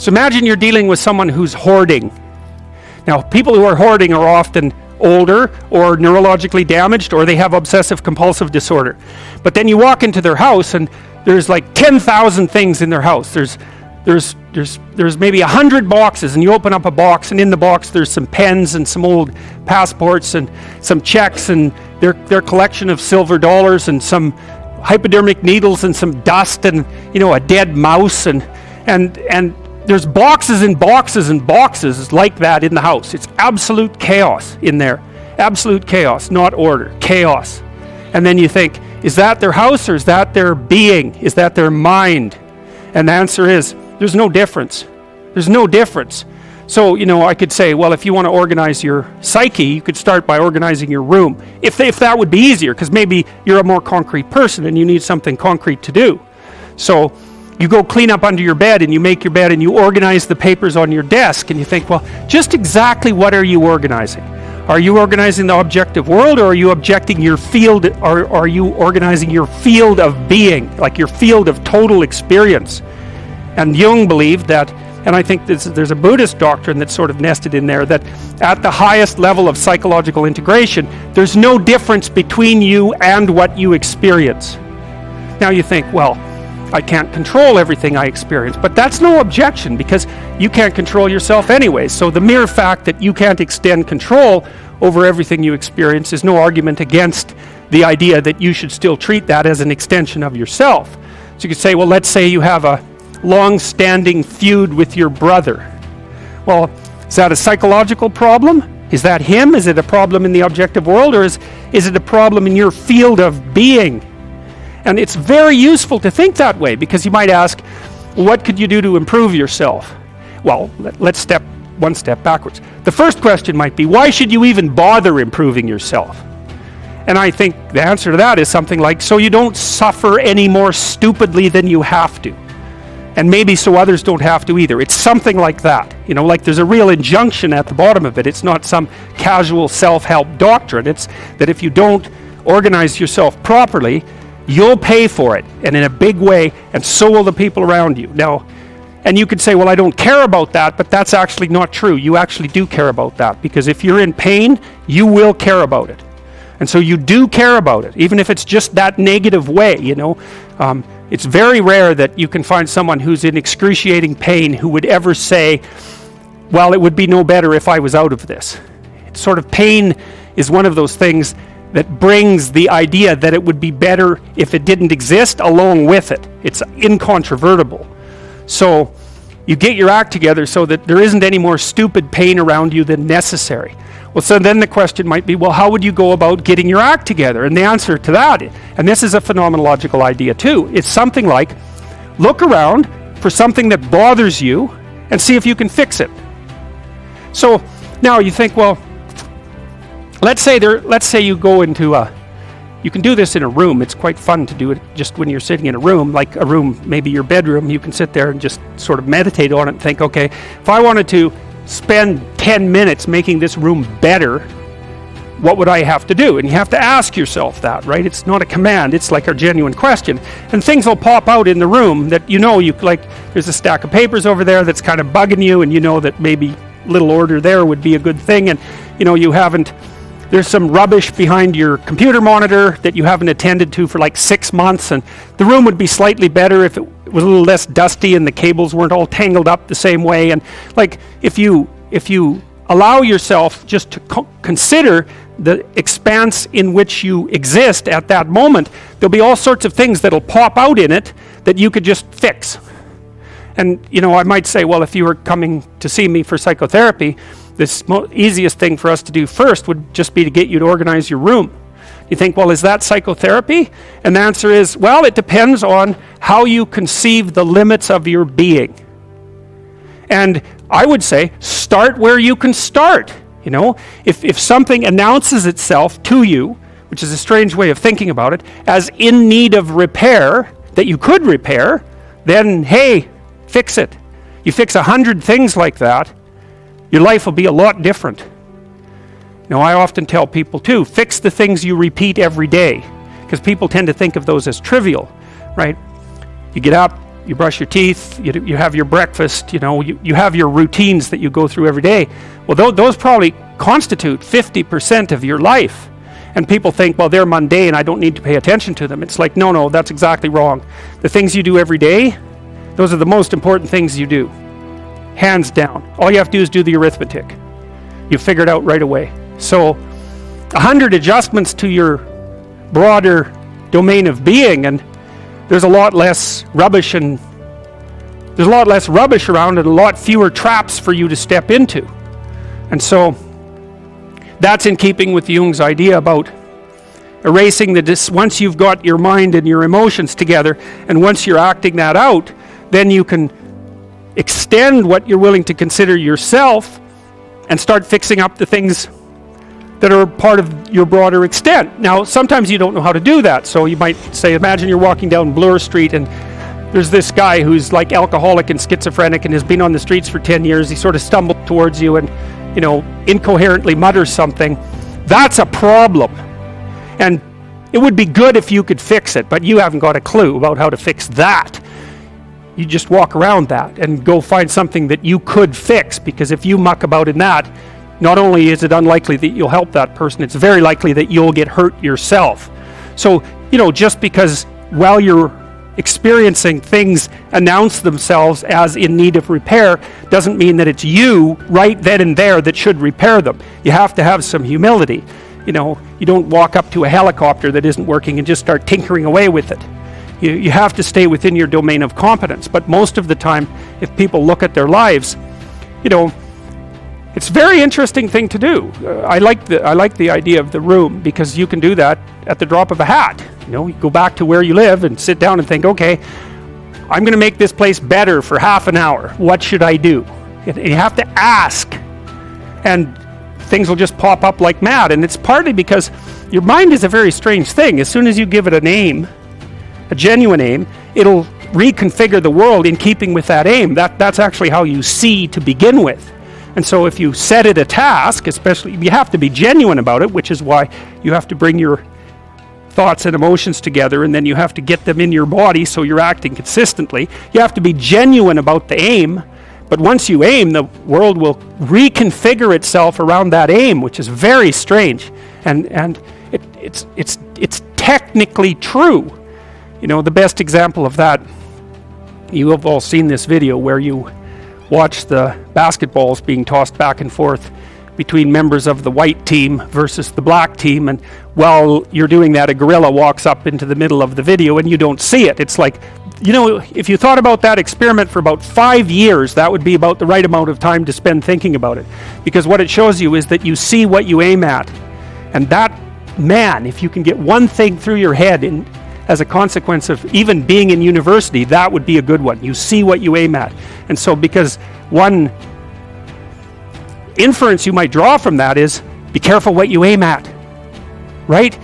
So imagine you're dealing with someone who's hoarding. Now, people who are hoarding are often older or neurologically damaged, or they have obsessive compulsive disorder. But then you walk into their house and there's like 10,000 things in their house. There's maybe 100 boxes, and you open up a box, and in the box there's some pens and some old passports and some checks and their collection of silver dollars and some hypodermic needles and some dust and a dead mouse and there's boxes and boxes and boxes like that in the house. It's absolute chaos in there. Absolute chaos, not order. Chaos. And then you think, is that their house or is that their being? Is that their mind? And the answer is, there's no difference. There's no difference. So, I could say, well, if you want to organize your psyche, you could start by organizing your room. If that would be easier, because maybe you're a more concrete person and you need something concrete to do. So, you go clean up under your bed and you make your bed and you organize the papers on your desk and you think, well, just exactly what are you organizing? Are you organizing the objective world, or are you objecting your field, or are you organizing your field of being, like your field of total experience? And Jung believed that, and I think there's a Buddhist doctrine that's sort of nested in there, that at the highest level of psychological integration, there's no difference between you and what you experience. Now you think, well, I can't control everything I experience, but that's no objection, because you can't control yourself anyway. So the mere fact that you can't extend control over everything you experience is no argument against the idea that you should still treat that as an extension of yourself. So you could say, well, let's say you have a long-standing feud with your brother. Well, is that a psychological problem? Is that him? Is it a problem in the objective world, or is it a problem in your field of being? And it's very useful to think that way, because you might ask, what could you do to improve yourself? Well, let's step one step backwards. The first question might be, why should you even bother improving yourself? And I think the answer to that is something like, so you don't suffer any more stupidly than you have to. And maybe so others don't have to either. It's something like that. Like there's a real injunction at the bottom of it. It's not some casual self-help doctrine. It's that if you don't organize yourself properly, you'll pay for it, and in a big way, and so will the people around you. Now, and you could say, well, I don't care about that, but that's actually not true. You actually do care about that, because if you're in pain, you will care about it. And so you do care about it, even if it's just that negative way, It's very rare that you can find someone who's in excruciating pain who would ever say, well, it would be no better if I was out of this. It's sort of, pain is one of those things that brings the idea that it would be better if it didn't exist along with it. It's incontrovertible. So you get your act together so that there isn't any more stupid pain around you than necessary. Well, so then the question might be, well, how would you go about getting your act together? And the answer to that, and this is a phenomenological idea too, it's something like, look around for something that bothers you and see if you can fix it. So now you think, well, let's say you go into you can do this in a room. It's quite fun to do it just when you're sitting in a room, like a room, maybe your bedroom. You can sit there and just sort of meditate on it and think, okay, if I wanted to spend 10 minutes making this room better, what would I have to do? And you have to ask yourself that, right? It's not a command, it's like a genuine question. And things will pop out in the room that you like, there's a stack of papers over there that's kind of bugging you, and you know that maybe little order there would be a good thing, and there's some rubbish behind your computer monitor that you haven't attended to for like 6 months, and the room would be slightly better if it was a little less dusty and the cables weren't all tangled up the same way. And like, if you allow yourself just to consider the expanse in which you exist at that moment, there'll be all sorts of things that'll pop out in it that you could just fix. And I might say, well, if you were coming to see me for psychotherapy, the easiest thing for us to do first would just be to get you to organize your room. You think, well, is that psychotherapy? And the answer is, well, it depends on how you conceive the limits of your being. And I would say, start where you can start. If something announces itself to you, which is a strange way of thinking about it, as in need of repair, that you could repair, then, hey, fix it. You fix 100 things like that, your life will be a lot different. I often tell people too, fix the things you repeat every day, because people tend to think of those as trivial, right? You get up, you brush your teeth, you have your breakfast, you have your routines that you go through every day. Well, those probably constitute 50% of your life. And people think, well, they're mundane, I don't need to pay attention to them. It's like, no, that's exactly wrong. The things you do every day, those are the most important things you do. Hands down. All you have to do is do the arithmetic. You figure it out right away. So 100 adjustments to your broader domain of being, and there's a lot less rubbish around, and a lot fewer traps for you to step into. And so that's in keeping with Jung's idea about erasing once you've got your mind and your emotions together, and once you're acting that out, then you can extend what you're willing to consider yourself and start fixing up the things that are part of your broader extent. Now, sometimes you don't know how to do that. So you might say, imagine you're walking down Bloor Street and there's this guy who's like alcoholic and schizophrenic and has been on the streets for 10 years. He sort of stumbled towards you and, incoherently mutters something. That's a problem. And it would be good if you could fix it, but you haven't got a clue about how to fix that. You just walk around that and go find something that you could fix, because if you muck about in that, not only is it unlikely that you'll help that person, it's very likely that you'll get hurt yourself. So, just because while you're experiencing things announce themselves as in need of repair, doesn't mean that it's you right then and there that should repair them. You have to have some humility. You don't walk up to a helicopter that isn't working and just start tinkering away with it. You have to stay within your domain of competence. But most of the time, if people look at their lives, it's a very interesting thing to do. I like the idea of the room, because you can do that at the drop of a hat. You go back to where you live and sit down and think, okay, I'm going to make this place better for half an hour. What should I do? You have to ask, and things will just pop up like mad. And it's partly because your mind is a very strange thing. As soon as you give it an aim, a genuine aim, it'll reconfigure the world in keeping with that aim. That's actually how you see to begin with. And so if you set it a task, especially, you have to be genuine about it, which is why you have to bring your thoughts and emotions together, and then you have to get them in your body so you're acting consistently. You have to be genuine about the aim, but once you aim, the world will reconfigure itself around that aim, which is very strange. And it's technically true. The best example of that, you have all seen this video where you watch the basketballs being tossed back and forth between members of the white team versus the black team, and while you're doing that, a gorilla walks up into the middle of the video and you don't see it. It's like, if you thought about that experiment for about 5 years, that would be about the right amount of time to spend thinking about it, because what it shows you is that you see what you aim at. And that, man, if you can get one thing through your head as a consequence of even being in university, that would be a good one. You see what you aim at. And so, because one inference you might draw from that is, be careful what you aim at, right?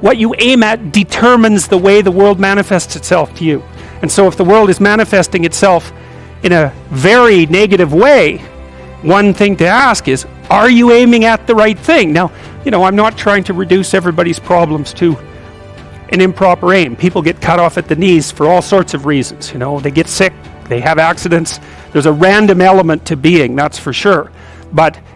What you aim at determines the way the world manifests itself to you. And so if the world is manifesting itself in a very negative way, one thing to ask is, are you aiming at the right thing? Now, I'm not trying to reduce everybody's problems to an improper aim. People get cut off at the knees for all sorts of reasons. They get sick, they have accidents. There's a random element to being, that's for sure.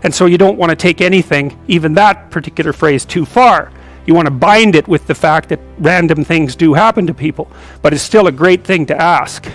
And so you don't want to take anything, even that particular phrase, too far. You want to bind it with the fact that random things do happen to people. But it's still a great thing to ask.